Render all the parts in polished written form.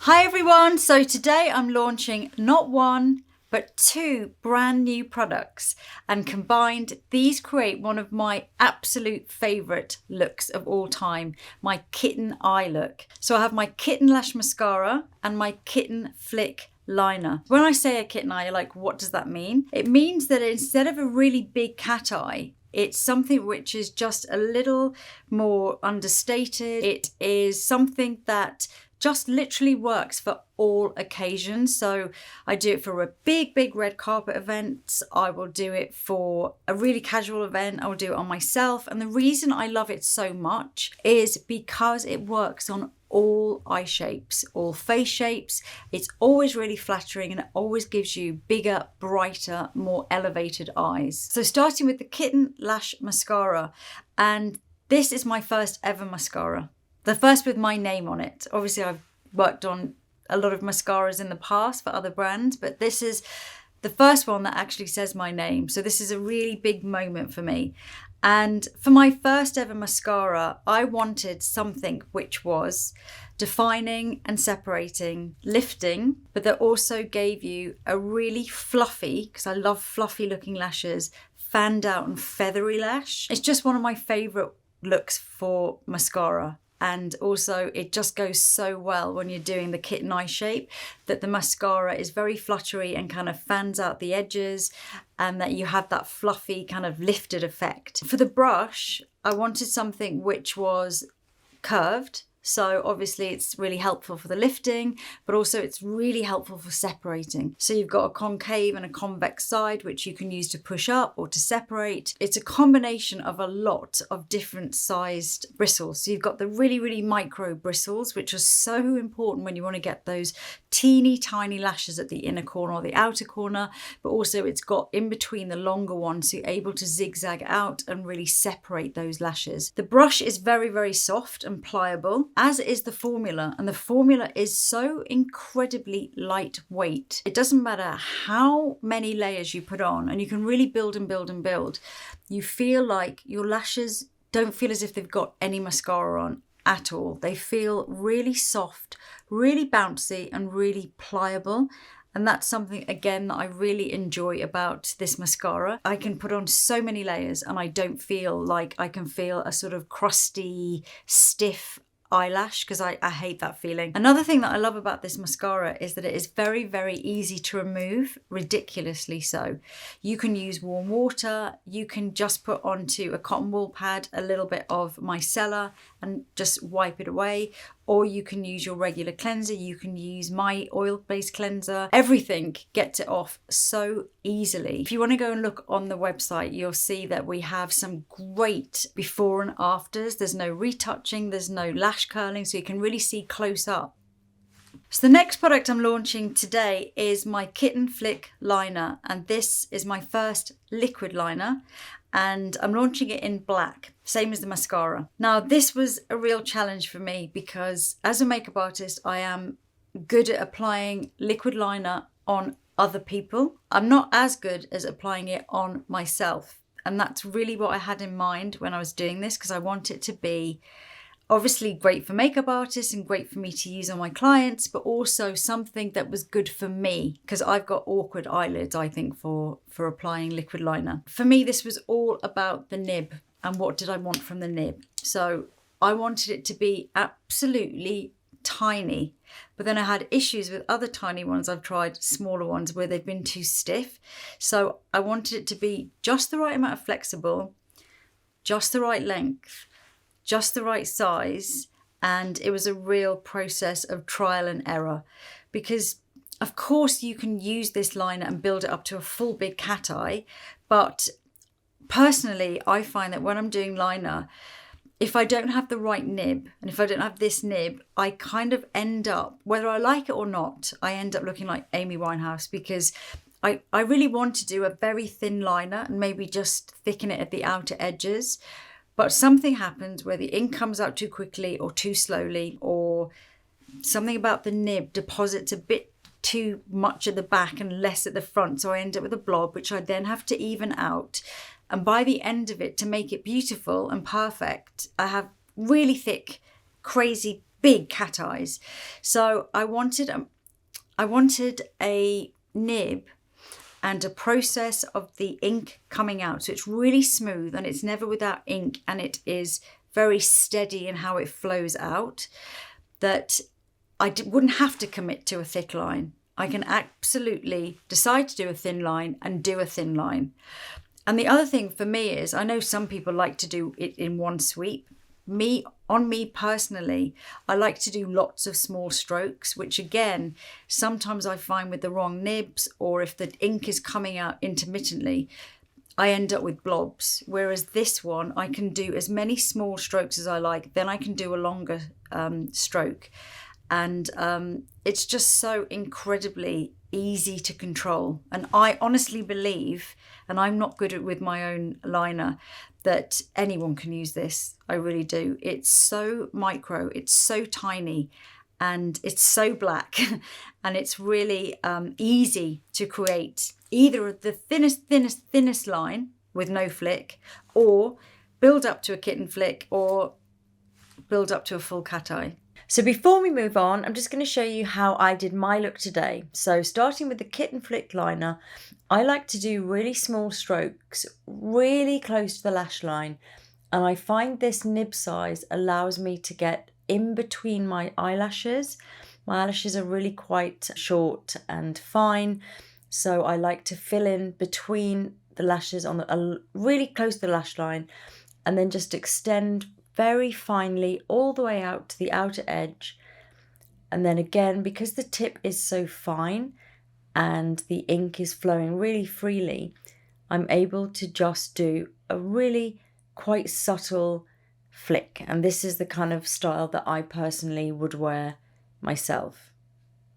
Hi everyone, so today I'm launching not one, but two brand new products, and combined these create one of my absolute favourite looks of all time, my Kitten Eye look. So I have my Kitten Lash Mascara and my Kitten Flick liner. When I say a kitten eye, you're like, what does that mean? It means that instead of a really big cat eye, it's something which is just a little more understated. It is something that just literally works for all occasions. So I do it for a big red carpet event. I will do it for a really casual event. I will do it on myself. And the reason I love it so much is because it works on all eye shapes, all face shapes. It's always really flattering and it always gives you bigger, brighter, more elevated eyes. So starting with the Kitten Lash Mascara, and this is my first ever mascara. The first with my name on it. Obviously, I've worked on a lot of mascaras in the past for other brands, but this is the first one that actually says my name. So this is a really big moment for me. And for my first ever mascara, I wanted something which was defining and separating, lifting, but that also gave you a really fluffy, because I love fluffy looking lashes, fanned out and feathery lash. It's just one of my favorite looks for mascara. And also it just goes so well when you're doing the kitten eye shape, that the mascara is very fluttery and kind of fans out the edges, and that you have that fluffy kind of lifted effect. For the brush, I wanted something which was curved. So obviously it's really helpful for the lifting, but also it's really helpful for separating. So you've got a concave and a convex side, which you can use to push up or to separate. It's a combination of a lot of different sized bristles. So you've got the really micro bristles, which are so important when you want to get those teeny tiny lashes at the inner corner or the outer corner, but also it's got in between the longer ones, so you're able to zigzag out and really separate those lashes. The brush is very soft and pliable, as is the formula, and the formula is so incredibly lightweight. It doesn't matter how many layers you put on, and you can really build and build and build. You feel like your lashes don't feel as if they've got any mascara on at all. They feel really soft, really bouncy and really pliable. And that's something, again, that I really enjoy about this mascara. I can put on so many layers and I don't feel like I can feel a sort of crusty, stiff eyelash, because I hate that feeling. Another thing that I love about this mascara is that it is very easy to remove, ridiculously so. You can use warm water, you can just put onto a cotton wool pad a little bit of micellar and just wipe it away, or you can use your regular cleanser, you can use my oil-based cleanser. Everything gets it off so easily. If you want to go and look on the website, you'll see that we have some great before and afters. There's no retouching, there's no lash curling, so you can really see close up. So the next product I'm launching today is my Kitten Flick liner, and this is my first liquid liner, and I'm launching it in black, same as the mascara. Now this was a real challenge for me because as a makeup artist, I am good at applying liquid liner on other people. I'm not as good as applying it on myself, and that's really what I had in mind when I was doing this, because I want it to be obviously great for makeup artists and great for me to use on my clients, but also something that was good for me, because I've got awkward eyelids, I think, for applying liquid liner. For me, this was all about the nib and what did I want from the nib. So I wanted it to be absolutely tiny, but then I had issues with other tiny ones I've tried, smaller ones, where they've been too stiff. So I wanted it to be just the right amount of flexible, just the right length, just the right size, and it was a real process of trial and error, because of course you can use this liner and build it up to a full big cat eye, but personally I find that when I'm doing liner, if I don't have the right nib, and if I don't have this nib, I kind of end up, whether I like it or not, I end up looking like Amy Winehouse, because I really want to do a very thin liner and maybe just thicken it at the outer edges. But something happens where the ink comes out too quickly or too slowly, or something about the nib deposits a bit too much at the back and less at the front. So I end up with a blob, which I then have to even out. And by the end of it, to make it beautiful and perfect, I have really thick crazy big cat eyes. So I wanted a nib and a process of the ink coming out. So it's really smooth and it's never without ink, and it is very steady in how it flows out, that I wouldn't have to commit to a thick line. I can absolutely decide to do a thin line and do a thin line. And the other thing for me is, I know some people like to do it in one sweep. Me personally, I like to do lots of small strokes, which again, sometimes I find with the wrong nibs, or if the ink is coming out intermittently, I end up with blobs. Whereas this one, I can do as many small strokes as I like, then I can do a longer stroke. And it's just so incredibly easy to control. And I honestly believe, and I'm not good at with my own liner, that anyone can use this. I really do. It's so micro, it's so tiny, and it's so black, and it's really easy to create either the thinnest line with no flick, or build up to a kitten flick, or build up to a full cat eye. So before we move on, I'm just going to show you how I did my look today. So starting with the kitten flick liner, I like to do really small strokes, really close to the lash line. And I find this nib size allows me to get in between my eyelashes. My eyelashes are really quite short and fine. So I like to fill in between the lashes on really close to the lash line, and then just extend very finely all the way out to the outer edge. And then again, because the tip is so fine and the ink is flowing really freely, I'm able to just do a really quite subtle flick. And this is the kind of style that I personally would wear myself.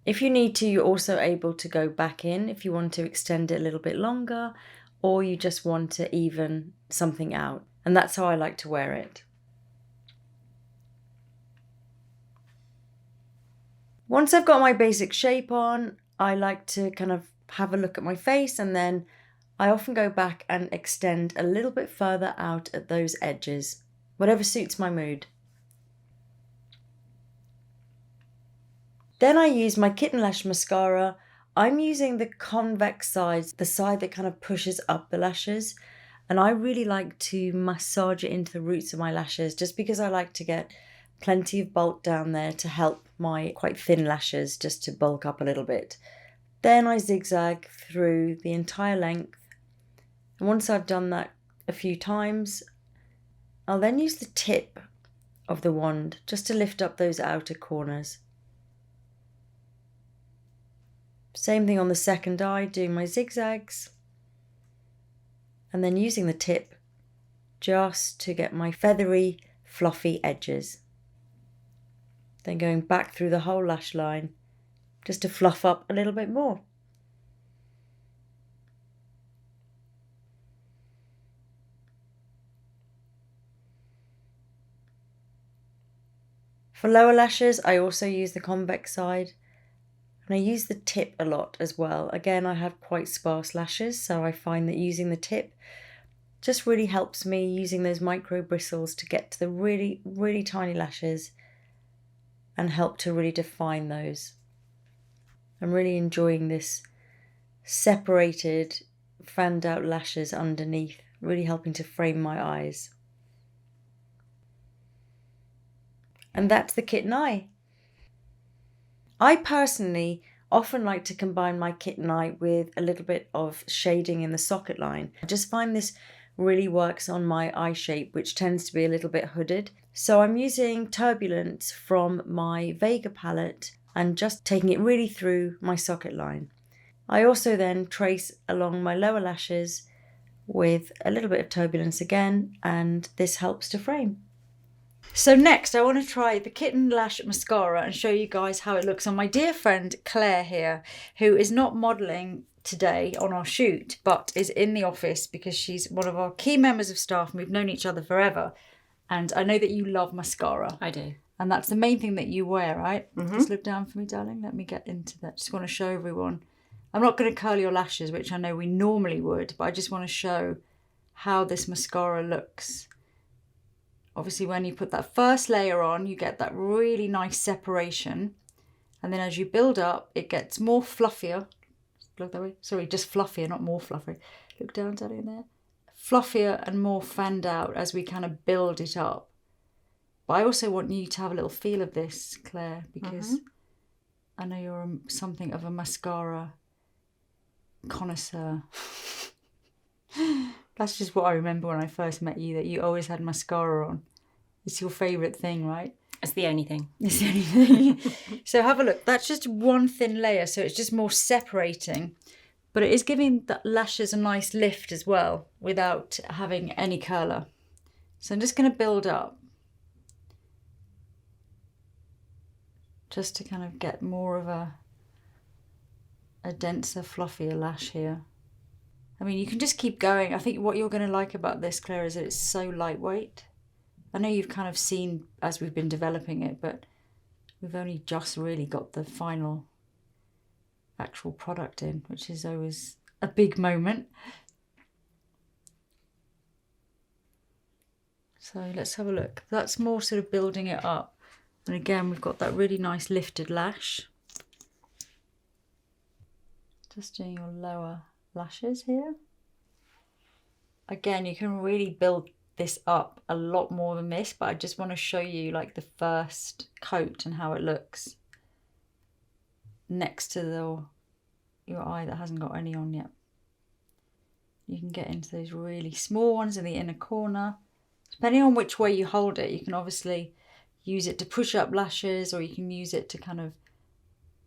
If you need to, you're also able to go back in if you want to extend it a little bit longer, or you just want to even something out. And that's how I like to wear it. Once I've got my basic shape on, I like to kind of have a look at my face, and then I often go back and extend a little bit further out at those edges, whatever suits my mood. Then I use my Kitten Lash mascara. I'm using the convex side, the side that kind of pushes up the lashes, and I really like to massage it into the roots of my lashes, just because I like to get plenty of bulk down there to help my quite thin lashes just to bulk up a little bit. Then I zigzag through the entire length, and once I've done that a few times, I'll then use the tip of the wand just to lift up those outer corners. Same thing on the second eye, doing my zigzags, and then using the tip just to get my feathery, fluffy edges. Then going back through the whole lash line just to fluff up a little bit more. For lower lashes, I also use the convex side, and I use the tip a lot as well. Again, I have quite sparse lashes, so I find that using the tip just really helps me, using those micro bristles to get to the really, really tiny lashes and help to really define those. I'm really enjoying this separated, fanned out lashes underneath, really helping to frame my eyes. And that's the Kitten Eye. I personally often like to combine my Kitten Eye with a little bit of shading in the socket line. I just find this really works on my eye shape, which tends to be a little bit hooded. So I'm using Turbulence from my Vega palette and just taking it really through my socket line. I also then trace along my lower lashes with a little bit of Turbulence again, and this helps to frame. So next I want to try the Kitten Lash mascara and show you guys how it looks on my dear friend Claire here, who is not modelling today on our shoot, but is in the office because she's one of our key members of staff and we've known each other forever. And I know that you love mascara. I do. And that's the main thing that you wear, right? Mm-hmm. Just look down for me, darling. Let me get into that. Just want to show everyone. I'm not going to curl your lashes, which I know we normally would, but I just want to show how this mascara looks obviously when you put that first layer on, you get that really nice separation. And then as you build up, it gets more fluffier. Look that way. Sorry, just fluffier, not more fluffy. Look down in there. Fluffier and more fanned out as we kind of build it up. But I also want you to have a little feel of this, Claire, because I know you're something of a mascara connoisseur. That's just what I remember when I first met you, that you always had mascara on. It's your favourite thing, right? It's the only thing. It's the only thing. So have a look. That's just one thin layer, so it's just more separating. But it is giving the lashes a nice lift as well without having any curler. So I'm just going to build up. Just to kind of get more of a denser, fluffier lash here. I mean, you can just keep going. I think what you're going to like about this, Claire, is that it's so lightweight. I know you've kind of seen as we've been developing it, but we've only just really got the final actual product in, which is always a big moment. So let's have a look. That's more sort of building it up. And again, we've got that really nice lifted lash. Just doing your lower lashes here. Again, you can really build this up a lot more than this, but I just want to show you like the first coat and how it looks next to your eye that hasn't got any on yet. You can get into those really small ones in the inner corner. Depending on which way you hold it, you can obviously use it to push up lashes, or you can use it to kind of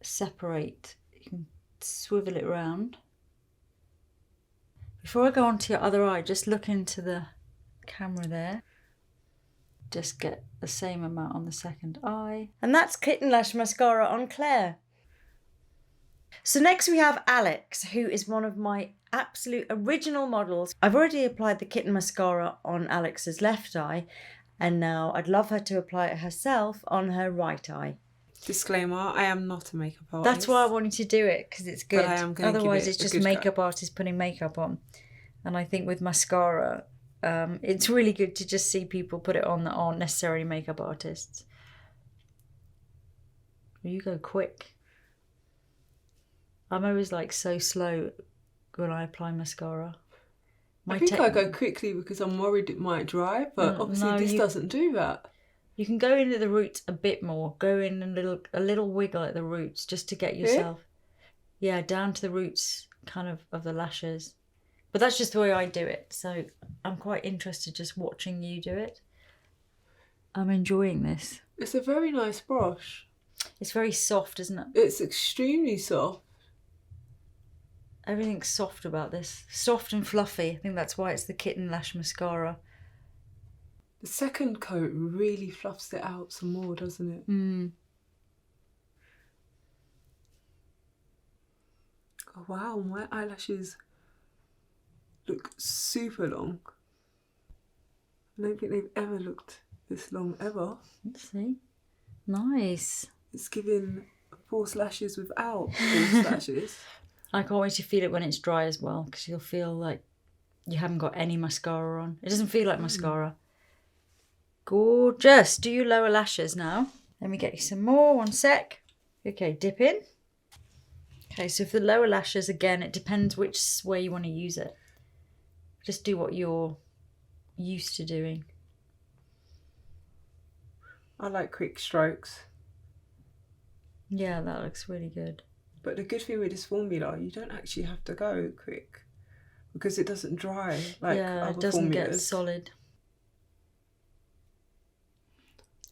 separate. You can swivel it around. Before I go on to your other eye, just look into the camera there. Just get the same amount on the second eye. And that's Kitten Lash Mascara on Claire. So next we have Alex, who is one of my absolute original models. I've already applied the Kitten Mascara on Alex's left eye, and now I'd love her to apply it herself on her right eye. Disclaimer, I am not a makeup artist. That's why I wanted to do it, because it's good. But I am going to Otherwise give it it's a just good makeup go. artists putting makeup on. And I think with mascara, it's really good to just see people put it on that aren't necessarily makeup artists. You go quick. I'm always like so slow when I apply mascara. I think I go quickly because I'm worried it might dry, but obviously no, this doesn't do that. You can go into the roots a bit more. Go in a little wiggle at the roots just to get yourself, yeah, down to the roots kind of the lashes. But that's just the way I do it. So I'm quite interested just watching you do it. I'm enjoying this. It's a very nice brush. It's very soft, isn't it? It's extremely soft. Everything's soft about this. Soft and fluffy. I think that's why it's the Kitten Lash Mascara. The second coat really fluffs it out some more, doesn't it? Oh wow, my eyelashes look super long. I don't think they've ever looked this long ever. Let's see. Nice. It's giving false lashes without false lashes. I can't wait to feel it when it's dry as well, because you'll feel like you haven't got any mascara on. It doesn't feel like mascara. Gorgeous. Do your lower lashes now. Let me get you some more. One sec. Okay, dip in. Okay, so for the lower lashes, again, it depends which way you want to use it. Just do what you're used to doing. I like quick strokes. Yeah, that looks really good. But the good thing with this formula, you don't actually have to go quick because it doesn't dry like yeah, other it doesn't formulas. get solid.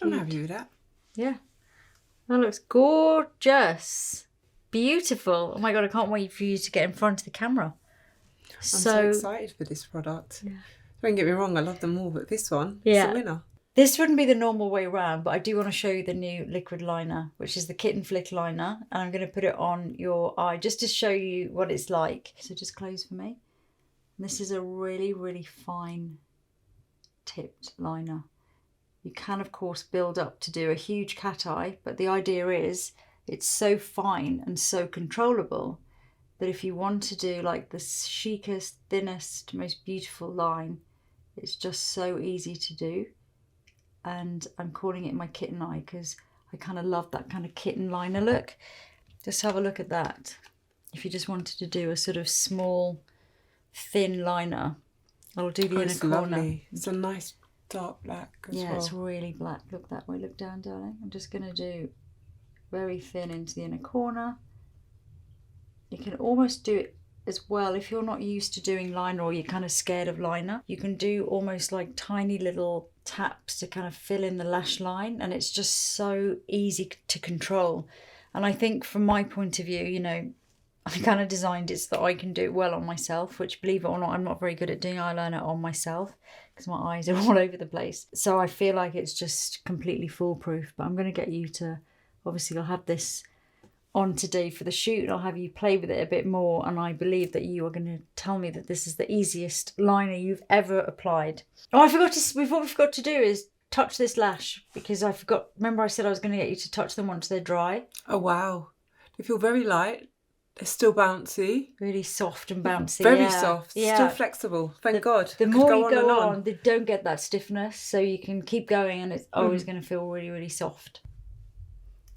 I'm Cute. happy with that. Yeah, that looks gorgeous. Beautiful. Oh my God, I can't wait for you to get in front of the camera. I'm so excited for this product. Yeah. Don't get me wrong, I love them all, but this one Yeah. is a winner. This wouldn't be the normal way round, but I do want to show you the new liquid liner, which is the Kitten Flick liner. And I'm going to put it on your eye just to show you what it's like. So just close for me. And this is a really, really fine tipped liner. You can, of course, build up to do a huge cat eye, but the idea is it's so fine and so controllable that if you want to do like the chicest, thinnest, most beautiful line, it's just so easy to do. and I'm calling it my Kitten Eye because I kind of love that kind of kitten liner look. Just have a look at that. If you just wanted to do a sort of small, thin liner, I'll do the inner corner. Lovely. It's a nice dark black as well. Yeah, it's really black. Look that way. Look down, darling. I'm just going to do very thin into the inner corner. You can almost do it as well if you're not used to doing liner or you're kind of scared of liner. You can do almost like tiny little taps to kind of fill in the lash line, and it's just so easy to control. And I think from my point of view, you know, I kind of designed it so that I can do it well on myself, which, believe it or not, I'm not very good at doing eyeliner on myself because my eyes are all over the place. So I feel like it's just completely foolproof. But I'm going to get you to, obviously I'll have this on today for the shoot. I'll have you play with it a bit more, and I believe that you are going to tell me that this is the easiest liner you've ever applied. Oh, what we forgot to do is touch this lash, because I forgot. Remember I said I was going to get you to touch them once they're dry? Oh wow, they feel very light. They're still bouncy. Really soft and bouncy. Very soft. Yeah. Still flexible. Thank God. The more you go on, they don't get that stiffness, so you can keep going, and it's always going to feel really, really soft.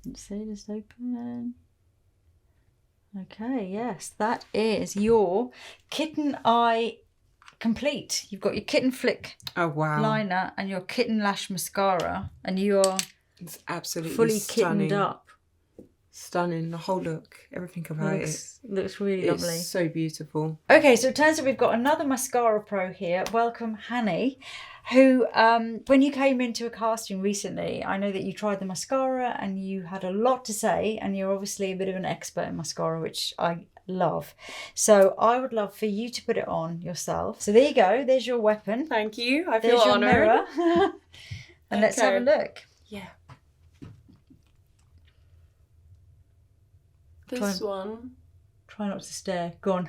Let's see, just open. Okay, yes, that is your Kitten Eye complete. You've got your Kitten Flick liner and your Kitten Lash mascara, and you're absolutely fully stunning. kittened up. Stunning, the whole look, everything about it. Looks really lovely. It's so beautiful. Okay, so it turns out we've got another mascara pro here. Welcome, Hanny, who, when you came into a casting recently, I know that you tried the mascara and you had a lot to say, and you're obviously a bit of an expert in mascara, which I love. So I would love for you to put it on yourself. So there you go. There's your weapon. Thank you. I feel honoured. There's your mirror. And let's have a look. Yeah. This one. Try not to stare. Go on.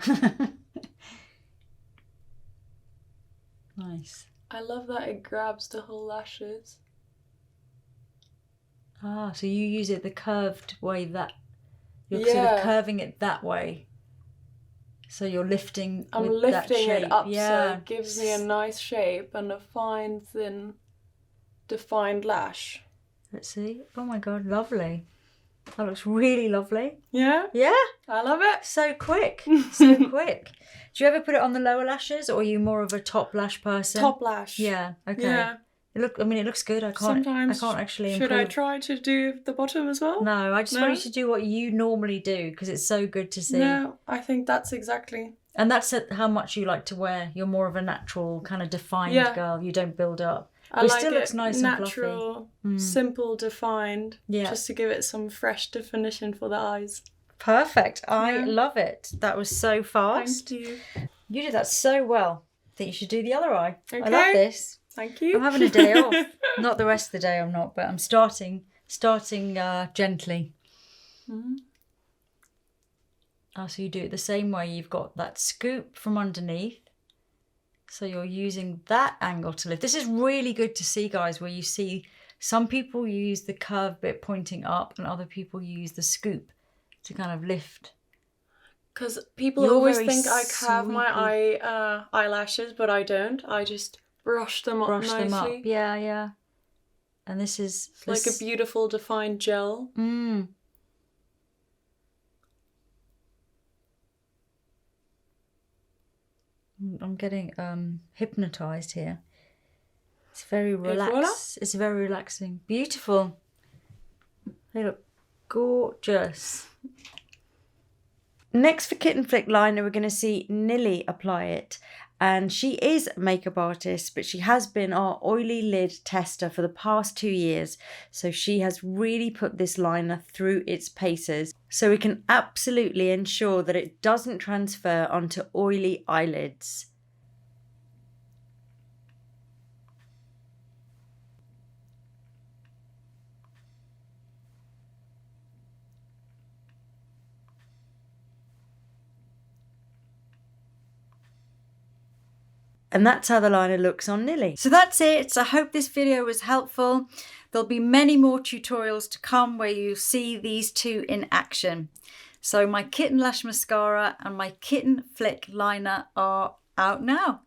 Nice. I love that it grabs the whole lashes. Ah, so you use it the curved way that you're sort of curving it that way. So you're lifting. I'm with lifting that shape. it up, yeah. so it gives me a nice shape and a fine, thin, defined lash. Let's see. Oh my God, lovely. That looks really lovely. Yeah? Yeah. I love it. So quick. So quick. Do you ever put it on the lower lashes, or are you more of a top lash person? Top lash. Yeah. Okay. Yeah. It looks good. I can't actually improve. Should I try to do the bottom as well? No, I just want you to do what you normally do, because it's so good to see. No, I think that's exactly. And that's how much you like to wear. You're more of a natural kind of defined girl. You don't build up. I like still looks nice natural, and fluffy. simple, defined. Yeah. Just to give it some fresh definition for the eyes. Perfect. I love it. That was so fast. Thank you. You did that so well. I think you should do the other eye. Okay. I love this. Thank you. I'm having a day off. Not the rest of the day I'm not, but I'm starting gently. Mm-hmm. Oh, so you do it the same way. You've got that scoop from underneath. So you're using that angle to lift. This is really good to see, guys, where you see some people use the curved bit pointing up and other people use the scoop to kind of lift. Because people always think I have my eyelashes, but I don't. I just brush them up nicely. Them up. Yeah, yeah. And this is... like a beautiful defined gel. Mm. I'm getting hypnotized here. It's very relaxed. It's very relaxing. Beautiful. They look gorgeous. Next for Kitten Flick liner, we're going to see Nilly apply it. And she is a makeup artist, but she has been our oily lid tester for the past 2 years. So she has really put this liner through its paces, so we can absolutely ensure that it doesn't transfer onto oily eyelids. And that's how the liner looks on Nilly. So that's it. I hope this video was helpful. There'll be many more tutorials to come where you'll see these two in action. So my Kitten Lash Mascara and my Kitten Flick liner are out now.